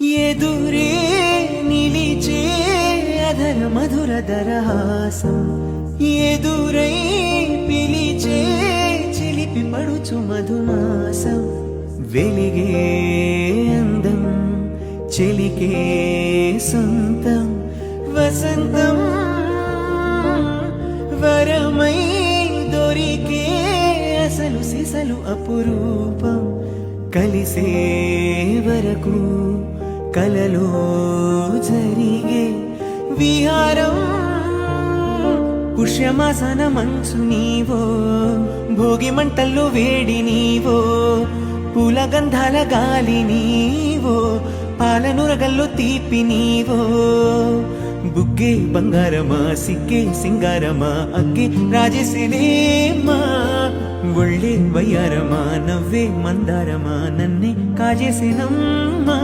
ఎదురే నిలిచే అధర మధుర దరహాసం ఎదురై పిలిచే చిలిపి పడుచు మధుమాసం వెలిగే అందం చెలికే సొంతం వసంతం వరమై దొరికే అసలు సిసలు అపురూపం కలిసే వరకు కలలో జరిగే విహారం పుష్యమాసన మంచు నీవో భోగి మంటల్లో వేడి నీవో పూల గంధాల గాలి నీవో పాలనురగల్లో తీపి నీవో బుగ్గే బంగారమా సిగ్గే సింగారమా అగ్గే రాజేసినేమా ఒళ్ళే వయ్యారమా నవ్వే మందారమా నన్నే కాజేసినమ్మా